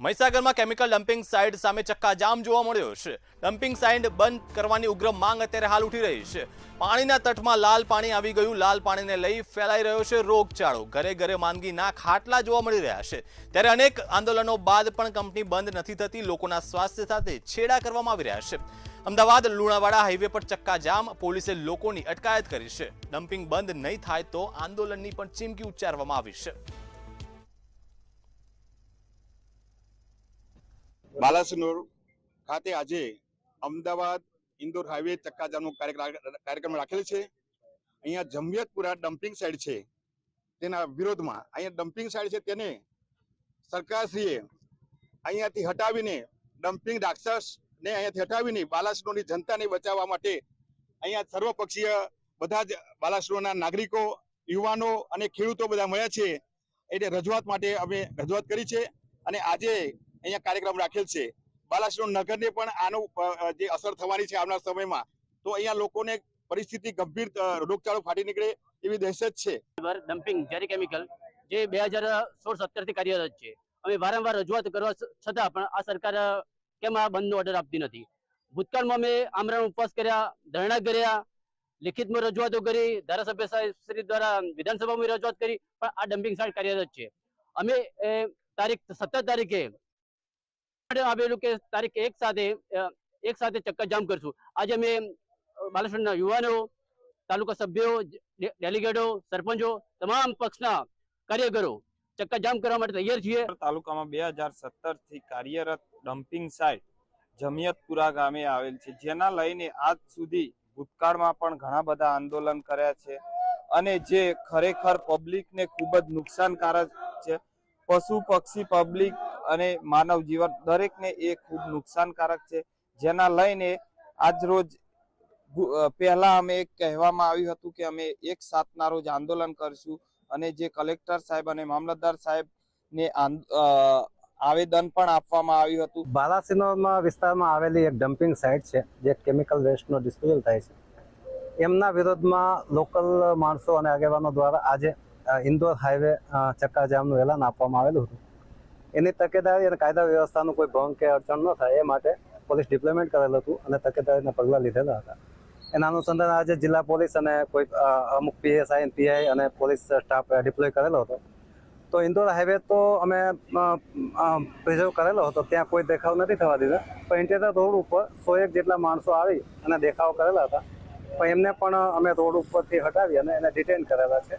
મહીસાગરમાં chemical dumping site સામે ચક્કાજામ જોવા મળ્યો છે। ડમ્પિંગ સાઇટ બંધ કરવાની ઉગ્ર માંગ અત્યારે હાલ ઉઠી રહી છે। પાણીના તટમાં લાલ પાણી આવી ગયું। લાલ પાણીને લઈ ફેલાઈ રહ્યો છે રોગચાળો। ઘરે ઘરે માંદગીના ખાટલા જોવા મળી રહ્યા છે। ત્યારે અનેક આંદોલનો બાદ પણ કંપની બંધ નથી થતી। લોકોના સ્વાસ્થ્ય સાથે છેડા કરવામાં આવી રહ્યા છે। અમદાવાદ લુણાવાડા હાઈવે પર ચક્કાજામ। પોલીસે લોકોની અટકાયત કરી છે। ડમ્પિંગ બંધ નહીં થાય તો આંદોલનની પણ ચીમકી ઉચ્ચારવામાં આવી છે। બાલાસિનોર ખાતે આજે અમદાવાદ ઇન્દોર હાઈવે ચક્કાજામનો કાર્યક્રમ રાખેલ છે। અહીંયા જમિયતપુરા ડમ્પિંગ સાઇટ છે તેના વિરોધમાં અહીંયા ડમ્પિંગ સાઇટ છે તેને સરકારશ્રીએ અહીંયાથી હટાવીને ડમ્પિંગ રાક્ષસને અહીંયાથી હટાવીને બાલાસિનોરની જનતાને બચાવવા માટે અહીંયા સર્વપક્ષીય બધા જ બાલાસિનોરના નાગરિકો, યુવાનો અને ખેડૂતો બધા મળ્યા છે। એટલે રજૂઆત માટે અમે રજૂઆત કરી છે અને આજે અહીંયા કાર્યક્રમ રાખેલ છે। બાલાસિનોર નગરને પણ આનું જે અસર થવાની છે આવનાર સમયમાં, તો અહીંયા લોકોને પરિસ્થિતિ ગંભીર રોગચાળો ફાટી નીકળે એવી દહેશત છે। ડમ્પિંગ ઝેરી કેમિકલ જે 2016-17 થી કાર્યરત છે। અમે વારંવાર રજૂઆત કરવા છતાં પણ આ સરકાર કેમ આ બંધનો ઓર્ડર આપતી નથી। ભૂતકાળમાં અમે આમરણ ઉપવાસ કર્યા, ધરણા કર્યા, લિખિતમાં રજૂઆતો કરી, ધારાસભ્ય શ્રી દ્વારા વિધાનસભામાં રજૂઆત કરી, પણ આ ડમ્પિંગ સાઇટ કાર્યરત છે। અમે તારીખ 17 તારીખે આવેલું કે તારીખ એક સાથે ચક્કાજામ કરશું। આજે અમે બાલાસિનોરના યુવાનો, તાલુકા સભ્યો, ડેલિગેટો, સરપંચો, તમામ પક્ષના કાર્યકરો ચક્કાજામ કરવા માટે તૈયાર છીએ। તાલુકામાં 2017 થી કાર્યરત ડમ્પિંગ સાઇટ જમિયતપુરા ગામે આવેલ છે, જેના લઈને આજ સુધી ભૂતકાળમાં પણ ઘણા બધા આંદોલન કર્યા છે અને જે ખરેખર પબ્લિકને ખૂબ જ નુકસાનકારક છે। પશુ પક્ષી, પબ્લિક અને માનવ જીવન દરેકને એ ખૂબ નુકસાનકારક છે। જેના લઈને આજ રોજ પહેલા અમે કહેવામાં આવ્યું હતું કે અમે 1/7ના રોજ આંદોલન કરીશું અને જે કલેક્ટર સાહેબ અને મામલતદાર સાહેબને આવેદન પણ આપવામાં આવ્યું હતું। બાલાસિનોરમાં વિસ્તારમાં આવેલી એક ડમ્પિંગ સાઇટ છે જે કેમિકલ વેસ્ટનો ડિસ્પોઝલ થાય છે, એમના વિરોધમાં લોકલ માણસો અને આગેવાનો દ્વારા આજે ઇન્દોર હાઈવે ચક્કાજામનું એલાન આપવામાં આવેલું હતું। એની તકેદારી અને કાયદા વ્યવસ્થાનું કોઈ ભંગ કે અડચણ ન થાય એ માટે પોલીસ ડિપ્લોયમેન્ટ કરેલું હતું અને તકેદારીના પગલાં લીધેલા હતા। એના અનુસંધાને આજે જિલ્લા પોલીસ અને કોઈ અમુક PSI, PI અને પોલીસ સ્ટાફ ડિપ્લોય કરેલો હતો। તો ઇન્દોર હાઈવે તો અમે પ્રિઝર્વ કરેલો હતો, ત્યાં કોઈ દેખાવ નથી થવા દીધા, પણ ઇન્ટિરિયર રોડ ઉપર 101 જેટલા માણસો આવી અને દેખાવ કરેલા હતા, પણ એમને પણ અમે રોડ ઉપરથી હટાવી અને એને ડિટેન કરેલા છે।